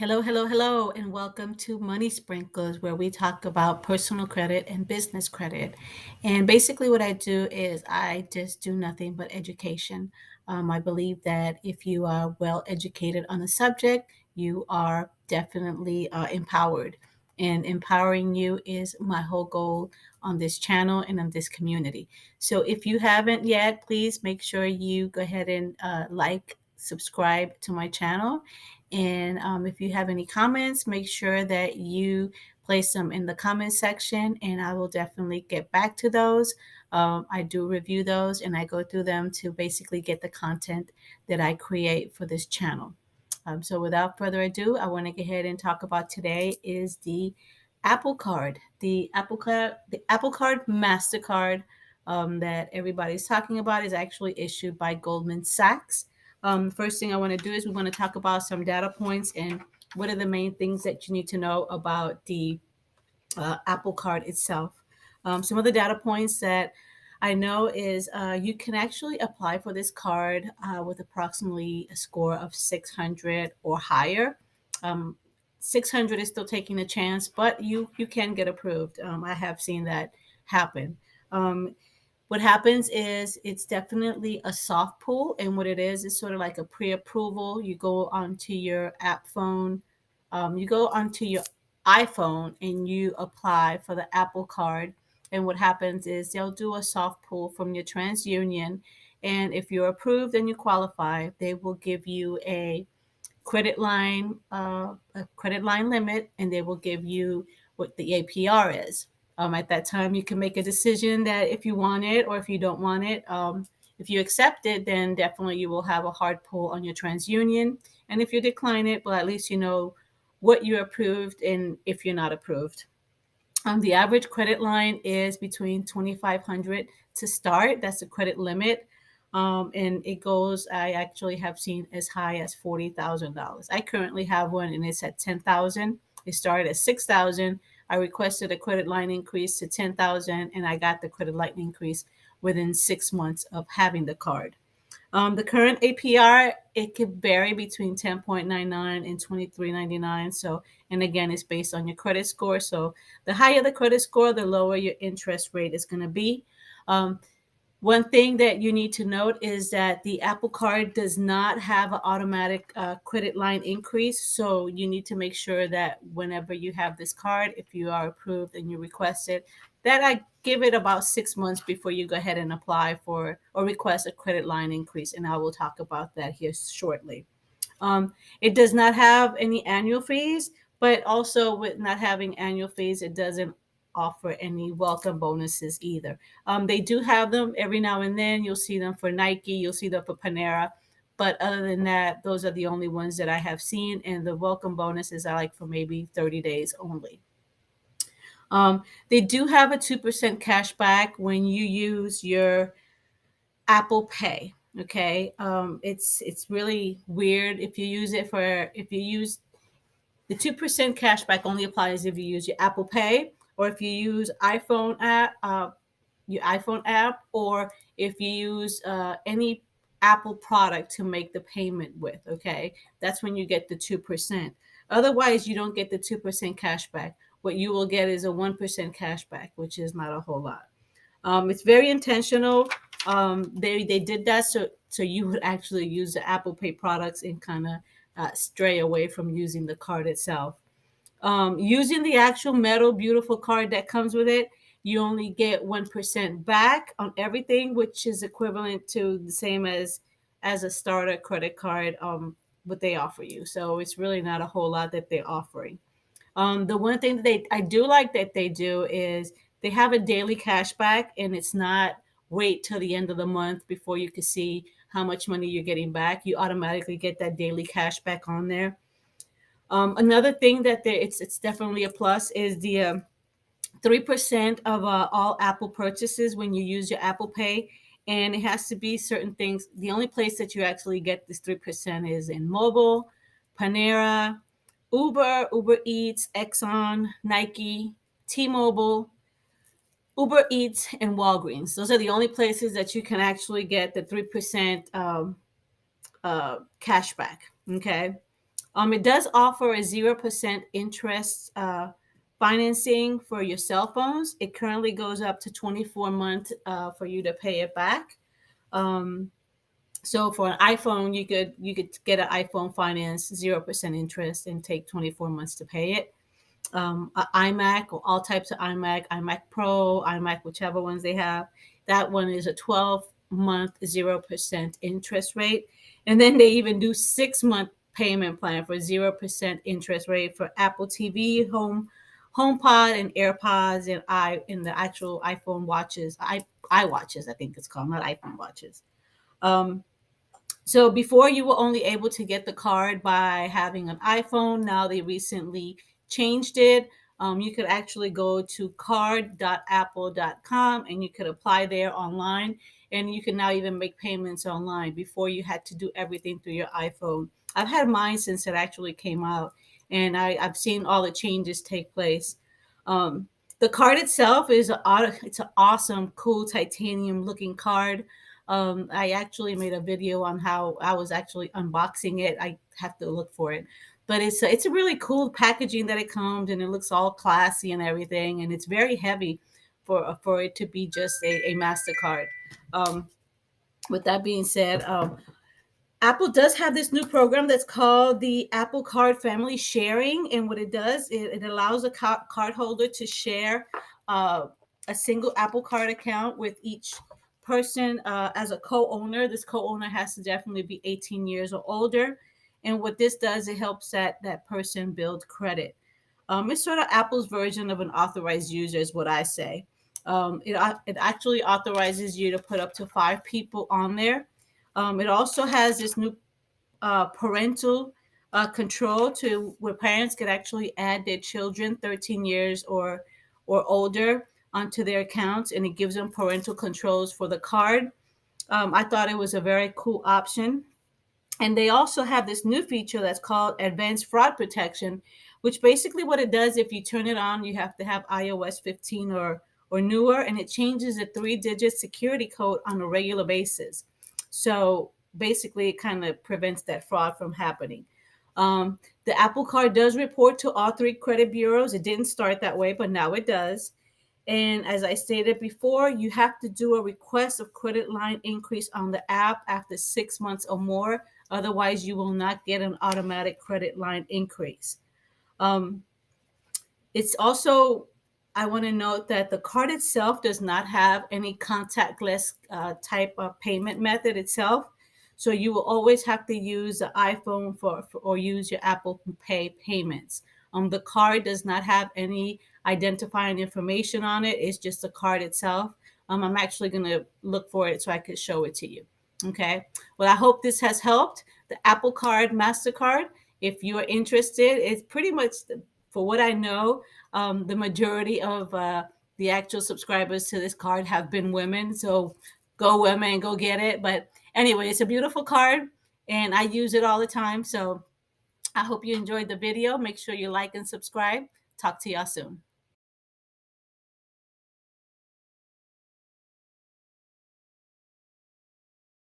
Hello, hello, hello, and welcome to Money Sprinklers, where we talk about personal credit and business credit. And basically, what I do is I just do nothing but education. I believe that if you are well educated on a subject, you are definitely empowered. And empowering you is my whole goal on this channel and on this community. So if you haven't yet, please make sure you go ahead and subscribe to my channel, and if you have any comments, make sure that you place them in the comment section, and I will definitely get back to those. I do review those and I go through them to basically get the content that I create for this channel. So without further ado, I want to go ahead and talk about today is the Apple Card, the Apple Card MasterCard that everybody's talking about is actually issued by Goldman Sachs. First thing I want to do is we want to talk about some data points and what are the main things that you need to know about the Apple Card itself. Some of the data points that I know is you can actually apply for this card with approximately a score of 600 or higher. Um, 600 is still taking a chance, but you can get approved. I have seen that happen. Um, what happens is it's definitely a soft pull, and what it is sort of like a pre-approval. You go onto your app phone, you go onto your iPhone, and you apply for the Apple Card. And what happens is they'll do a soft pull from your TransUnion, and if you're approved and you qualify, they will give you a credit line limit, and they will give you what the APR is. At that time, you can make a decision that if you want it or if you don't want it. If you accept it, then definitely you will have a hard pull on your TransUnion. And if you decline it, well, at least you know what you're approved and if you're not approved. The average credit line is between 2,500 to start. That's the credit limit. And it goes, I actually have seen as high as $40,000. I currently have one and it's at 10,000. It started at 6,000. I requested a credit line increase to 10,000 and I got the credit line increase within 6 months of having the card. The current APR, it could vary between 10.99 and 23.99. So, and again, it's based on your credit score. So the higher the credit score, the lower your interest rate is going to be. Um, One thing that you need to note is that the Apple Card does not have an automatic credit line increase. So you need to make sure that whenever you have this card, if you are approved and you request it, that I give it about 6 months before you go ahead and apply for or request a credit line increase. And I will talk about that here shortly. It does not have any annual fees, but also with not having annual fees, it doesn't offer any welcome bonuses either. They do have them every now and then. You'll see them for Nike, you'll see them for Panera. But other than that, those are the only ones that I have seen. And the welcome bonuses are like for maybe 30 days only. They do have a 2% cash back when you use your Apple Pay. Okay, it's really weird if you use it for if you use the 2% cashback only applies if you use your Apple Pay or if you use your iPhone app, or if you use any Apple product to make the payment with. Okay, that's when you get the 2%. Otherwise, you don't get the 2% cashback. What you will get is a 1% cashback, which is not a whole lot. It's very intentional. They did that so you would actually use the Apple Pay products and kind of stray away from using the card itself. Using the actual metal beautiful card that comes with it, you only get 1% back on everything, which is equivalent to the same as a starter credit card. What they offer you, so it's really not a whole lot that they're offering. The one thing that I do like that they do is they have a daily cash back, and it's not wait till the end of the month before you can see how much money you're getting back. You automatically get that daily cash back on there. Another thing that it's definitely a plus is the 3% of all Apple purchases when you use your Apple Pay, and it has to be certain things. The only place that you actually get this 3% is in mobile, Panera, Uber Eats, Exxon, Nike, T-Mobile, Uber Eats, and Walgreens. Those are the only places that you can actually get the 3% cash back. Okay. It does offer a 0% interest financing for your cell phones. It currently goes up to 24 months for you to pay it back. Um, so for an iPhone, you could get an iPhone finance 0% interest and take 24 months to pay it. iMac or all types of iMac Pro, iMac, whichever ones they have. That one is a 12-month 0% interest rate. And then they even do 6-month payment plan for 0% interest rate for Apple TV, HomePod, and AirPods, and in the actual iPhone watches, iWatches, I think it's called, not iPhone watches. Um, so before you were only able to get the card by having an iPhone. Now they recently changed it. You could actually go to card.apple.com and you could apply there online. And you can now even make payments online. Before you had to do everything through your iPhone. I've had mine since it actually came out, and I've seen all the changes take place. Um, the card itself it's an awesome, cool titanium looking card. I actually made a video on how I was actually unboxing it. I have to look for it, but it's a really cool packaging that it comes, and it looks all classy and everything, and it's very heavy for it to be just a Mastercard. Um, with that being said, Apple does have this new program that's called the Apple Card Family Sharing. And what it does, it allows a card holder to share uh, a single Apple Card account with each person as a co-owner. This co-owner has to definitely be 18 years or older. And what this does, it helps that person build credit. It's sort of Apple's version of an authorized user, is what I say. It actually authorizes you to put up to 5 people on there. It also has this new parental control to where parents could actually add their children 13 years or older onto their accounts, and it gives them parental controls for the card. I thought it was a very cool option. And they also have this new feature that's called advanced fraud protection, which basically what it does, if you turn it on, you have to have iOS 15 or newer, and it changes a 3-digit security code on a regular basis. So basically, it kind of prevents that fraud from happening. The Apple Card does report to all 3 credit bureaus. It didn't start that way, but now it does. And as I stated before, you have to do a request of credit line increase on the app after 6 months or more. Otherwise, you will not get an automatic credit line increase. Um, it's also, I want to note that the card itself does not have any contactless type of payment method itself. So you will always have to use the iPhone or use your Apple Pay payments. The card does not have any identifying information on it. It's just the card itself. I'm actually going to look for it so I could show it to you. Okay. Well, I hope this has helped. The Apple Card MasterCard, if you are interested, it's pretty much, for what I know, the majority of the actual subscribers to this card have been women. So go women, go get it. But anyway, it's a beautiful card and I use it all the time. So I hope you enjoyed the video. Make sure you like and subscribe. Talk to y'all soon.